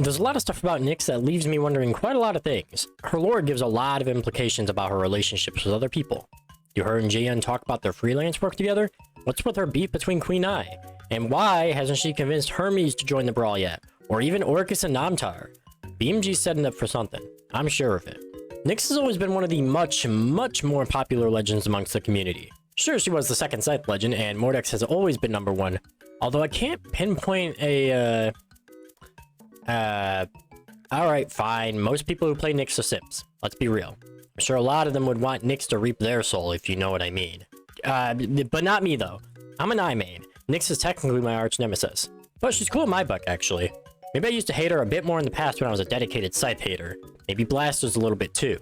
There's a lot of stuff about Nyx that leaves me wondering quite a lot of things. Her lore gives a lot of implications about her relationships with other people. Do her and Jaehyun talk about their freelance work together? What's with her beef between Queen Ai? And why hasn't she convinced Hermes to join the brawl yet? Or even Orcus and Namtar? BMG's setting up for something. I'm sure of it. Nyx has always been one of the much more popular legends amongst the community. Sure, she was the second Scythe legend, and Mordex has always been number one. Although I can't pinpoint a, alright, fine. Most people who play Nyx are simps. Let's be real. I'm sure a lot of them would want Nyx to reap their soul, if you know what I mean. But not me, though. I'm an Ai main. Nyx is technically my arch nemesis. But she's cool in my book, actually. Maybe I used to hate her a bit more in the past when I was a dedicated Scythe hater. Maybe Blaster's a little bit too.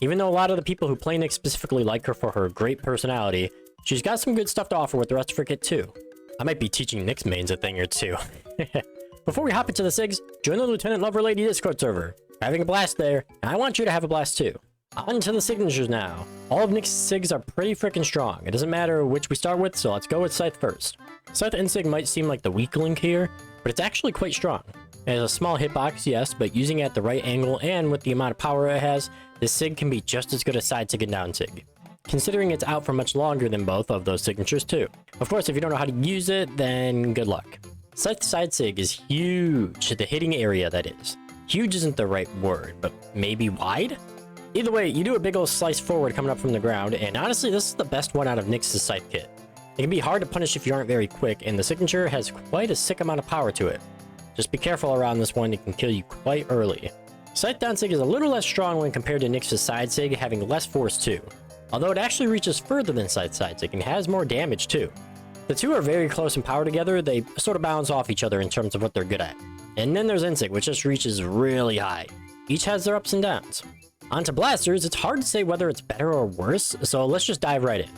Even though a lot of the people who play Nyx specifically like her for her great personality, she's got some good stuff to offer with the rest of her kit too. I might be teaching Nyx mains a thing or two. Before we hop into the SIGs, join the Lieutenant Lover Lady Discord server. We're having a blast there, and I want you to have a blast too. On to the signatures now. All of Nyx's SIGs are pretty freaking strong. It doesn't matter which we start with, so let's go with Scythe first. Scythe Insig might seem like the weak link here, but it's actually quite strong. It has a small hitbox, yes, but using it at the right angle and with the amount of power it has, this SIG can be just as good as side SIG and down SIG. Considering it's out for much longer than both of those signatures too. Of course, if you don't know how to use it, then good luck. Scythe side SIG is huge, the hitting area that is. Huge isn't the right word, but maybe wide? Either way, you do a big ol' slice forward coming up from the ground, and honestly, this is the best one out of Nyx's Scythe kit. It can be hard to punish if you aren't very quick, and the signature has quite a sick amount of power to it. Just be careful around this one, it can kill you quite early. Scythe down SIG is a little less strong when compared to Nyx's side SIG, having less force too. Although it actually reaches further than Scythe side SIG and has more damage too. The two are very close in power together, they sort of balance off each other in terms of what they're good at. And then there's Insig, which just reaches really high. Each has their ups and downs. Onto Blasters, it's hard to say whether it's better or worse, so let's just dive right in.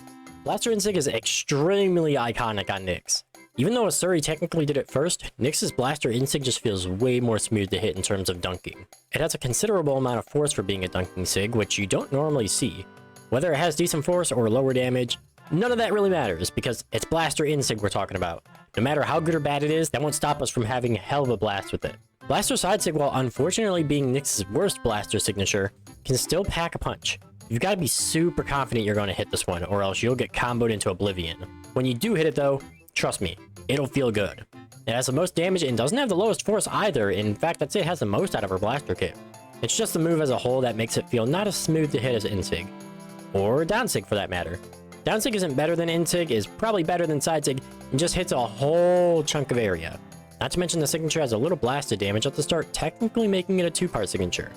Blaster Insig is extremely iconic on Nyx. Even though Asuri technically did it first, Nyx's Blaster Insig just feels way more smooth to hit in terms of dunking. It has a considerable amount of force for being a dunking SIG, which you don't normally see. Whether it has decent force or lower damage, none of that really matters, because it's Blaster Insig we're talking about. No matter how good or bad it is, that won't stop us from having a hell of a blast with it. Blaster Side SIG, while unfortunately being Nyx's worst Blaster signature, can still pack a punch. You've got to be super confident you're going to hit this one, or else you'll get comboed into oblivion. When you do hit it though, trust me, it'll feel good. It has the most damage and doesn't have the lowest force either. In fact, I'd say it has the most out of her Blaster kit. It's just the move as a whole that makes it feel not as smooth to hit as Insig. Or Downsig for that matter. Downsig isn't better than Insig, is probably better than Side SIG, and just hits a whole chunk of area. Not to mention the signature has a little blasted damage at the start, technically making it a two-part signature.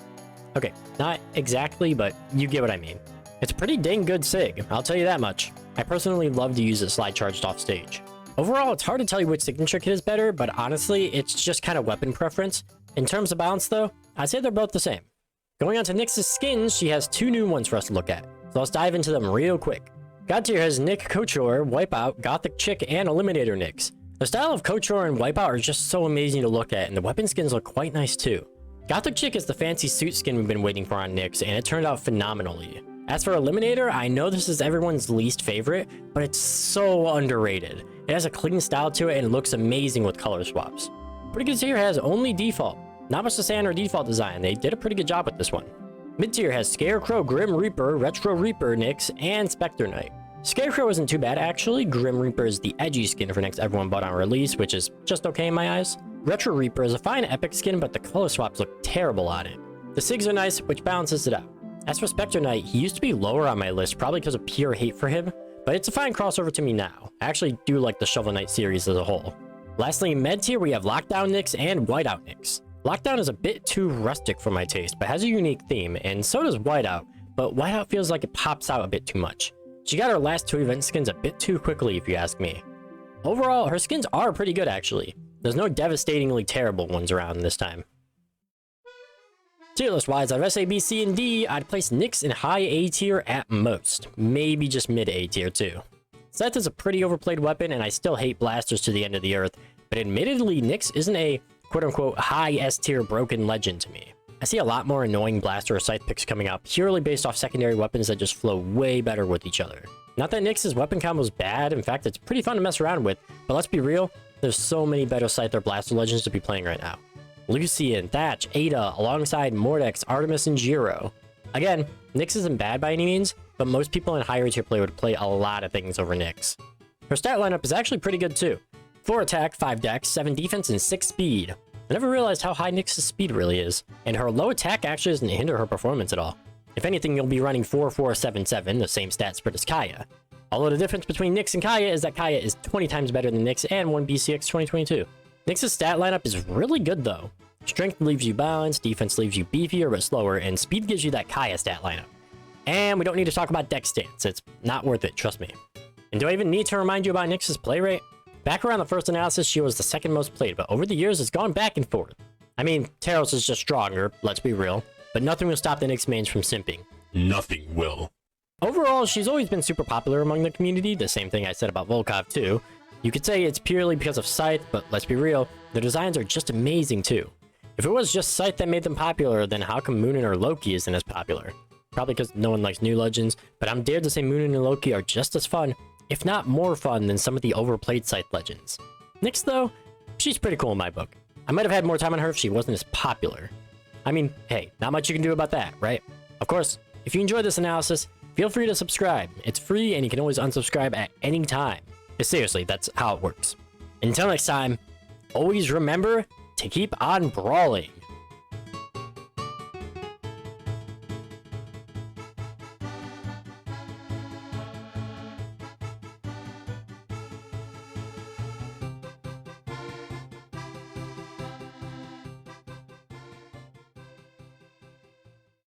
Okay, not exactly, but you get what I mean. It's a pretty dang good SIG, I'll tell you that much. I personally love to use it slide charged off stage. Overall, it's hard to tell you which signature kit is better, but honestly, it's just kind of weapon preference. In terms of balance though, I'd say they're both the same. Going on to Nyx's skins, she has two new ones for us to look at, so let's dive into them real quick. God tier has Nyx Couture, Wipeout, Gothic Chick, and Eliminator Nyx. The style of Couture and Wipeout are just so amazing to look at, and the weapon skins look quite nice too. Gothic Chick is the fancy suit skin we've been waiting for on Nyx, and it turned out phenomenally. As for Eliminator, I know this is everyone's least favorite, but it's so underrated. It has a clean style to it and looks amazing with color swaps. Pretty good tier has only default. Not much to say on her default design, they did a pretty good job with this one. Mid tier has Scarecrow, Grim Reaper, Retro Reaper Nyx, and Spectre Knight. Scarecrow isn't too bad actually. Grim Reaper is the edgy skin for Nyx everyone bought on release, which is just okay in my eyes. Retro Reaper is a fine epic skin, but the color swaps look terrible on it. The SIGs are nice, which balances it out. As for Spectre Knight, he used to be lower on my list, probably because of pure hate for him, but it's a fine crossover to me now. I actually do like the Shovel Knight series as a whole. Lastly, in med tier, we have Lockdown Nyx and Whiteout Nyx. Lockdown is a bit too rustic for my taste, but has a unique theme, and so does Whiteout, but Whiteout feels like it pops out a bit too much. She got her last two event skins a bit too quickly if you ask me. Overall, her skins are pretty good actually. There's no devastatingly terrible ones around this time. Tier list wise, out of SA, B, C, and D, I'd place Nyx in high A tier at most. Maybe just mid A tier too. Scythe is a pretty overplayed weapon and I still hate blasters to the end of the earth, but admittedly Nyx isn't a quote-unquote high S tier broken legend to me. I see a lot more annoying blaster or scythe picks coming out purely based off secondary weapons that just flow way better with each other. Not that Nyx's weapon combo is bad, in fact it's pretty fun to mess around with, but let's be real, there's so many better scythe or blaster legends to be playing right now. Lucian, Thatch, Ada, alongside Mordex, Artemis, and Jiro. Again, Nyx isn't bad by any means, but most people in higher tier play would play a lot of things over Nyx. Her stat lineup is actually pretty good too. 4 attack, 5 dex, 7 defense, and 6 speed. I never realized how high Nyx's speed really is, and her low attack actually doesn't hinder her performance at all. If anything, you'll be running 4-4-7-7, the same stat spread as Kaya. Although the difference between Nyx and Kaya is that Kaya is 20 times better than Nyx and won BCX 2022. Nyx's stat lineup is really good though. Strength leaves you balanced, defense leaves you beefier but slower, and speed gives you that Kaya stat lineup. And we don't need to talk about dex stance, it's not worth it, trust me. And do I even need to remind you about Nyx's play rate? Back around the first analysis, she was the second most played, but over the years, it's gone back and forth. I mean, Taros is just stronger, let's be real, but nothing will stop the Nyx mains from simping. Nothing will. Overall, she's always been super popular among the community, the same thing I said about Volkov too. You could say it's purely because of Scythe, but let's be real, the designs are just amazing too. If it was just Scythe that made them popular, then how come Moonin or Loki isn't as popular? Probably because no one likes new legends, but I'm dared to say Moonin and Loki are just as fun, if not more fun than some of the overplayed Scythe legends. Nyx though, she's pretty cool in my book. I might have had more time on her if she wasn't as popular. I mean, hey, not much you can do about that, right? Of course, if you enjoyed this analysis, feel free to subscribe. It's free and you can always unsubscribe at any time. But seriously, that's how it works. Until next time, always remember to keep on brawling.